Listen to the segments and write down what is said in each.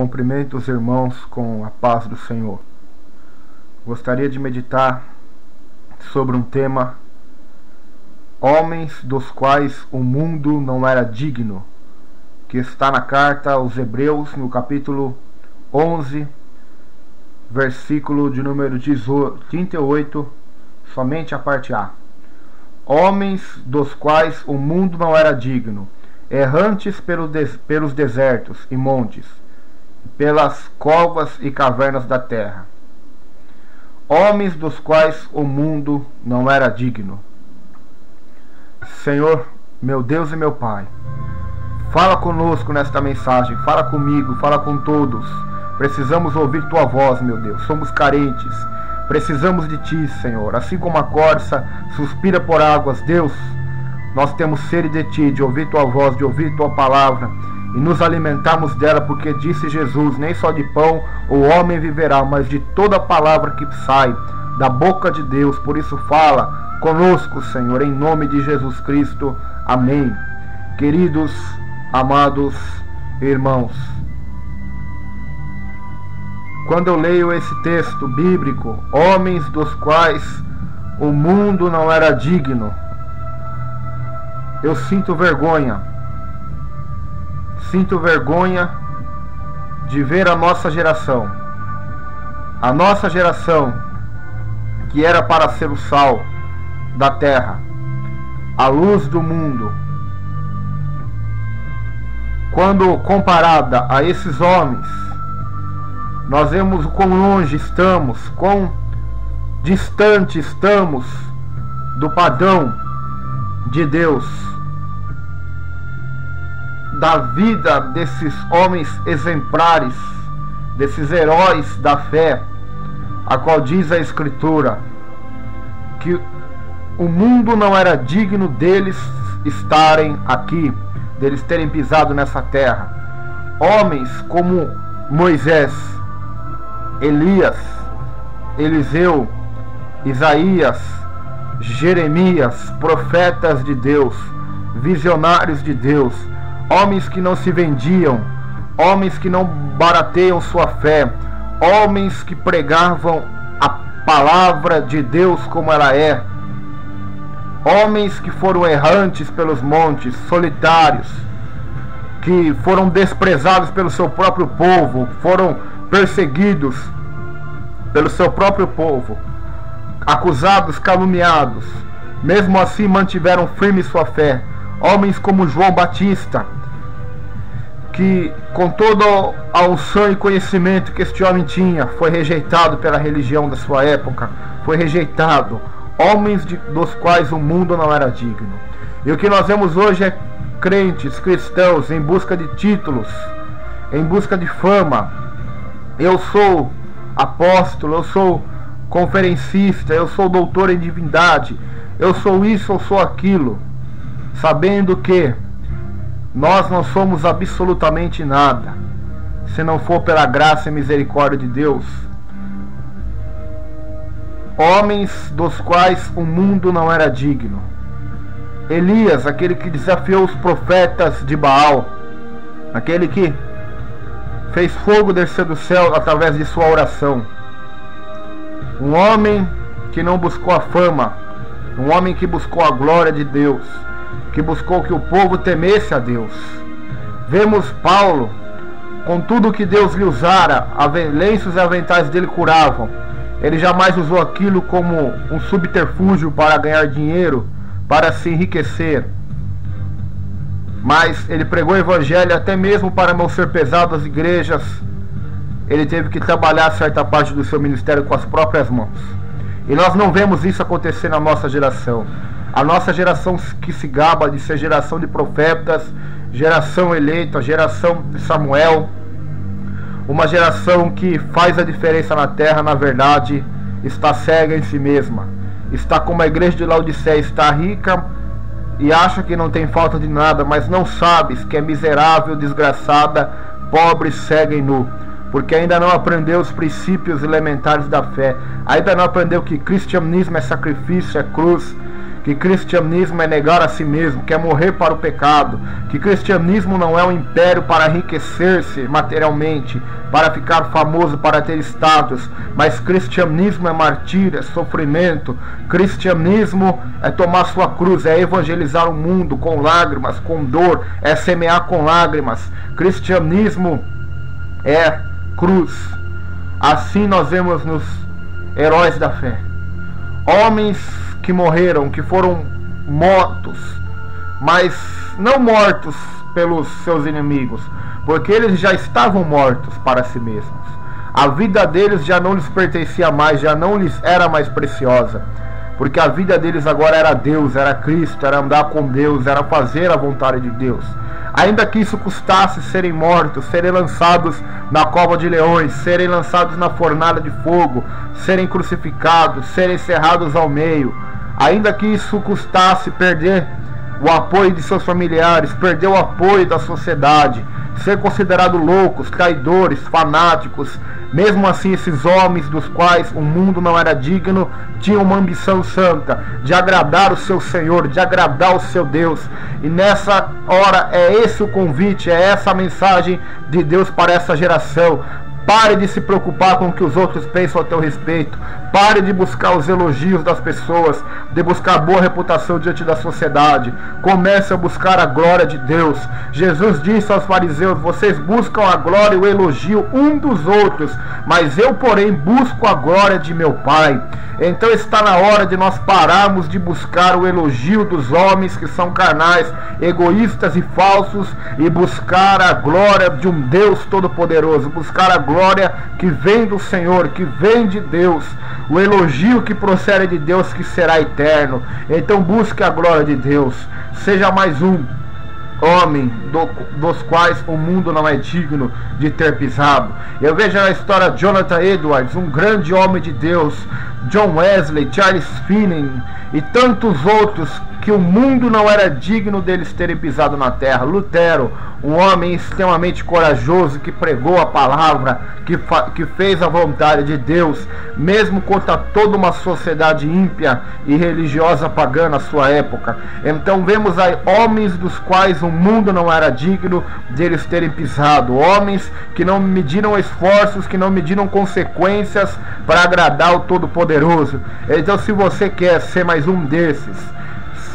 Cumprimento os irmãos com a paz do Senhor. Gostaria de meditar sobre um tema: homens dos quais o mundo não era digno, que está na carta aos Hebreus, no capítulo 11, versículo de número 38, somente a parte A. Homens dos quais o mundo não era digno, errantes pelos desertos e montes, pelas covas e cavernas da terra. Homens dos quais o mundo não era digno. Senhor, meu Deus e meu Pai, fala conosco nesta mensagem, fala comigo, fala com todos. Precisamos ouvir Tua voz, meu Deus, somos carentes, precisamos de Ti, Senhor. Assim como a corça suspira por águas, Deus, nós temos sede de Ti, de ouvir Tua voz, de ouvir Tua palavra e nos alimentarmos dela, porque disse Jesus: nem só de pão o homem viverá, mas de toda palavra que sai da boca de Deus. Por isso fala conosco, Senhor, em nome de Jesus Cristo. Amém. Queridos, amados irmãos, quando eu leio esse texto bíblico, homens dos quais o mundo não era digno, eu sinto vergonha de ver a nossa geração que era para ser o sal da terra, a luz do mundo, quando comparada a esses homens, nós vemos o quão longe estamos, quão distante estamos do padrão de Deus, da vida desses homens exemplares, desses heróis da fé, a qual diz a Escritura que o mundo não era digno deles estarem aqui, deles terem pisado nessa terra. Homens como Moisés, Elias, Eliseu, Isaías, Jeremias, profetas de Deus, visionários de Deus, homens que não se vendiam, homens que não barateiam sua fé, homens que pregavam a palavra de Deus como ela é, homens que foram errantes pelos montes, solitários, que foram desprezados pelo seu próprio povo, foram perseguidos pelo seu próprio povo, acusados, caluniados, mesmo assim mantiveram firme sua fé. Homens como João Batista, que com toda a unção e conhecimento que este homem tinha, foi rejeitado pela religião da sua época, foi rejeitado. Homens dos quais o mundo não era digno. E o que nós vemos hoje é crentes, cristãos, em busca de títulos, em busca de fama. Eu sou apóstolo, eu sou conferencista, eu sou doutor em divindade, eu sou isso, eu sou aquilo, sabendo que nós não somos absolutamente nada, se não for pela graça e misericórdia de Deus. Homens dos quais o mundo não era digno. Elias, aquele que desafiou os profetas de Baal, aquele que fez fogo descer do céu através de sua oração. Um homem que não buscou a fama, um homem que buscou a glória de Deus, que buscou que o povo temesse a Deus. Vemos Paulo, com tudo que Deus lhe usara, lenços e aventais dele curavam. Ele jamais usou aquilo como um subterfúgio para ganhar dinheiro, para se enriquecer. Mas ele pregou o evangelho até mesmo para não ser pesado às igrejas. Ele teve que trabalhar certa parte do seu ministério com as próprias mãos. E nós não vemos isso acontecer na nossa geração. A nossa geração que se gaba de ser geração de profetas, geração eleita, geração de Samuel, uma geração que faz a diferença na terra, na verdade, está cega em si mesma. Está como a igreja de Laodiceia, está rica e acha que não tem falta de nada, mas não sabes que é miserável, desgraçada, pobre, cega e nu, porque ainda não aprendeu os princípios elementares da fé, ainda não aprendeu que cristianismo é sacrifício, é cruz, que cristianismo é negar a si mesmo, que é morrer para o pecado, que cristianismo não é um império para enriquecer-se materialmente, para ficar famoso, para ter status, mas cristianismo é martírio, é sofrimento, cristianismo é tomar sua cruz, é evangelizar o mundo com lágrimas, com dor, é semear com lágrimas, cristianismo é cruz. Assim nós vemos nos heróis da fé, homens que morreram, que foram mortos, mas não mortos pelos seus inimigos, porque eles já estavam mortos para si mesmos. A vida deles já não lhes pertencia mais, já não lhes era mais preciosa, porque a vida deles agora era Deus, era Cristo, era andar com Deus, era fazer a vontade de Deus. Ainda que isso custasse serem mortos, serem lançados na cova de leões, serem lançados na fornalha de fogo, serem crucificados, serem cerrados ao meio, ainda que isso custasse perder o apoio de seus familiares, perder o apoio da sociedade, ser considerados loucos, traidores, fanáticos, mesmo assim esses homens dos quais o mundo não era digno, tinham uma ambição santa de agradar o seu Senhor, de agradar o seu Deus. E nessa hora é esse o convite, é essa a mensagem de Deus para essa geração. Pare de se preocupar com o que os outros pensam a teu respeito. Pare de buscar os elogios das pessoas, de buscar boa reputação diante da sociedade. Comece a buscar a glória de Deus. Jesus disse aos fariseus: vocês buscam a glória e o elogio um dos outros, mas eu, porém, busco a glória de meu Pai. Então está na hora de nós pararmos de buscar o elogio dos homens que são carnais, egoístas e falsos, e buscar a glória de um Deus Todo-Poderoso, buscar a glória que vem do Senhor, que vem de Deus, o elogio que procede de Deus, que será eterno. Então busque a glória de Deus, seja mais um homem dos quais o mundo não é digno de ter pisado. Eu vejo na história de Jonathan Edwards, um grande homem de Deus, John Wesley, Charles Finney e tantos outros que o mundo não era digno deles terem pisado na terra. Lutero, um homem extremamente corajoso, que pregou a palavra, que fez a vontade de Deus, mesmo contra toda uma sociedade ímpia e religiosa pagã na sua época. Então vemos aí homens dos quais o mundo não era digno deles terem pisado, homens que não mediram esforços, que não mediram consequências para agradar o Todo-Poderoso. Então, se você quer ser mais um desses,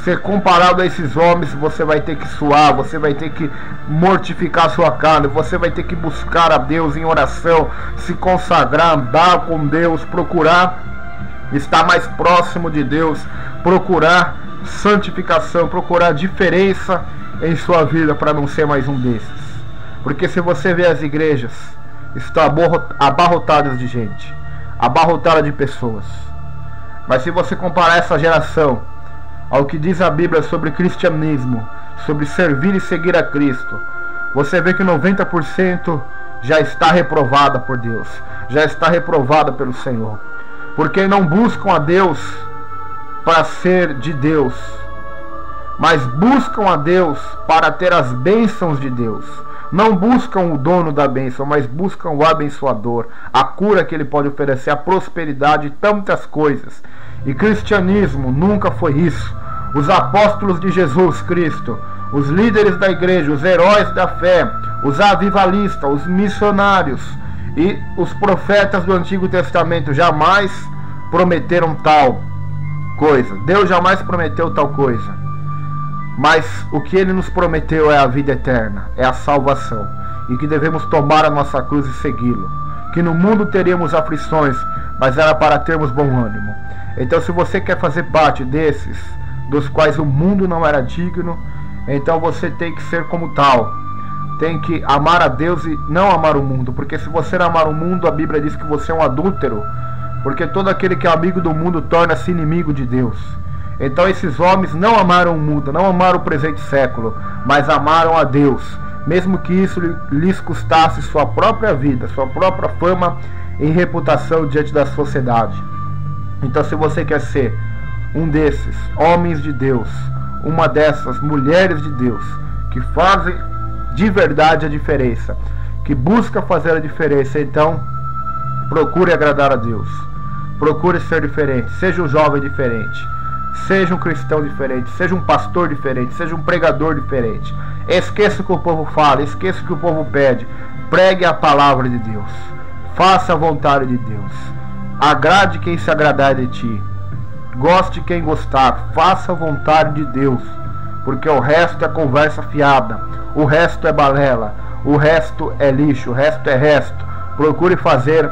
ser comparado a esses homens, você vai ter que suar, você vai ter que mortificar sua carne, você vai ter que buscar a Deus em oração, se consagrar, andar com Deus, procurar estar mais próximo de Deus, procurar santificação, procurar diferença em sua vida para não ser mais um desses. Porque se você vê as igrejas, estão abarrotadas de gente, abarrotadas de pessoas. Mas se você comparar essa geração ao que diz a Bíblia sobre cristianismo, sobre servir e seguir a Cristo, você vê que 90% já está reprovada por Deus, já está reprovada pelo Senhor, porque não buscam a Deus para ser de Deus, mas buscam a Deus para ter as bênçãos de Deus. Não buscam o dono da bênção, mas buscam o abençoador, a cura que ele pode oferecer, a prosperidade e tantas coisas. E cristianismo nunca foi isso. Os apóstolos de Jesus Cristo, os líderes da igreja, os heróis da fé, os avivalistas, os missionários e os profetas do Antigo Testamento jamais prometeram tal coisa. Deus jamais prometeu tal coisa. Mas o que ele nos prometeu é a vida eterna, é a salvação, e que devemos tomar a nossa cruz e segui-lo. Que no mundo teríamos aflições, mas era para termos bom ânimo. Então, se você quer fazer parte desses, dos quais o mundo não era digno, então você tem que ser como tal. Tem que amar a Deus e não amar o mundo, porque se você não amar o mundo, a Bíblia diz que você é um adúltero, porque todo aquele que é amigo do mundo torna-se inimigo de Deus. Então esses homens não amaram o mundo, não amaram o presente século, mas amaram a Deus, mesmo que isso lhes custasse sua própria vida, sua própria fama e reputação diante da sociedade. Então, se você quer ser um desses homens de Deus, uma dessas mulheres de Deus, que fazem de verdade a diferença, que busca fazer a diferença, então procure agradar a Deus, procure ser diferente, seja um jovem diferente, Seja um cristão diferente, seja um pastor diferente, seja um pregador diferente. Esqueça o que o povo fala, esqueça o que o povo pede. Pregue a palavra de Deus. Faça a vontade de Deus. Agrade quem se agradar de ti. Goste quem gostar. Faça a vontade de Deus. Porque o resto é conversa fiada. O resto é balela. O resto é lixo. O resto é resto. Procure fazer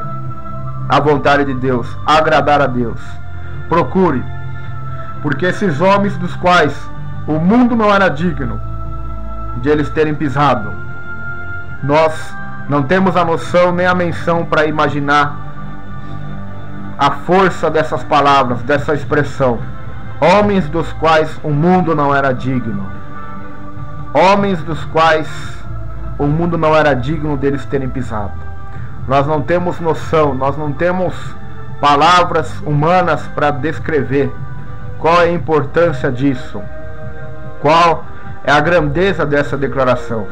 a vontade de Deus. Agradar a Deus. Procure. Porque esses homens dos quais o mundo não era digno de eles terem pisado, nós não temos a noção nem a menção para imaginar a força dessas palavras, dessa expressão. Homens dos quais o mundo não era digno. Homens dos quais o mundo não era digno deles terem pisado. Nós não temos noção, nós não temos palavras humanas para descrever qual é a importância disso, qual é a grandeza dessa declaração.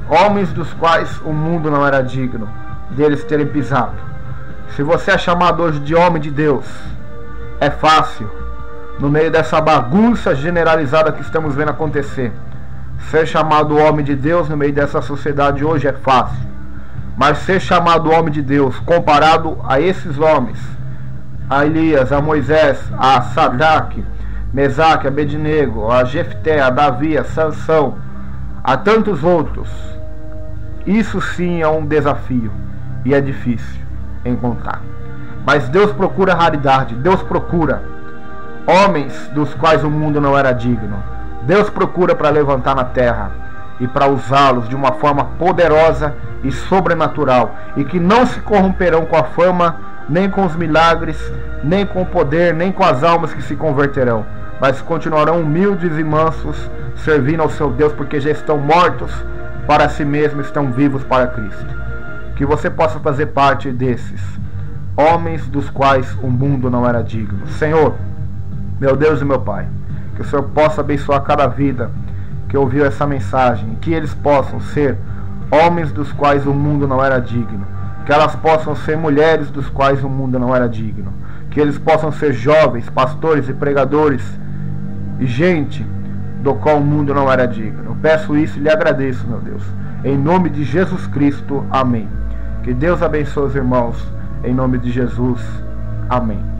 Homens dos quais o mundo não era digno deles terem pisado. Se você é chamado hoje de homem de Deus, é fácil, no meio dessa bagunça generalizada que estamos vendo acontecer. Ser chamado homem de Deus no meio dessa sociedade hoje é fácil. Mas ser chamado homem de Deus, comparado a esses homens, a Elias, a Moisés, a Sadraque, Mesaque, Abednego, a Jefté, a Davi, a Sansão, a tantos outros, isso sim é um desafio e é difícil encontrar. Mas Deus procura raridade, Deus procura homens dos quais o mundo não era digno. Deus procura para levantar na terra e para usá-los de uma forma poderosa e sobrenatural, e que não se corromperão com a fama, nem com os milagres, nem com o poder, nem com as almas que se converterão, mas continuarão humildes e mansos, servindo ao seu Deus, porque já estão mortos para si mesmos, estão vivos para Cristo. Que você possa fazer parte desses homens dos quais o mundo não era digno. Senhor, meu Deus e meu Pai, que o Senhor possa abençoar cada vida que ouviu essa mensagem, que eles possam ser homens dos quais o mundo não era digno, que elas possam ser mulheres dos quais o mundo não era digno, que eles possam ser jovens, pastores e pregadores e gente do qual o mundo não era digno. Eu peço isso e lhe agradeço, meu Deus, em nome de Jesus Cristo, amém. Que Deus abençoe os irmãos, em nome de Jesus, amém.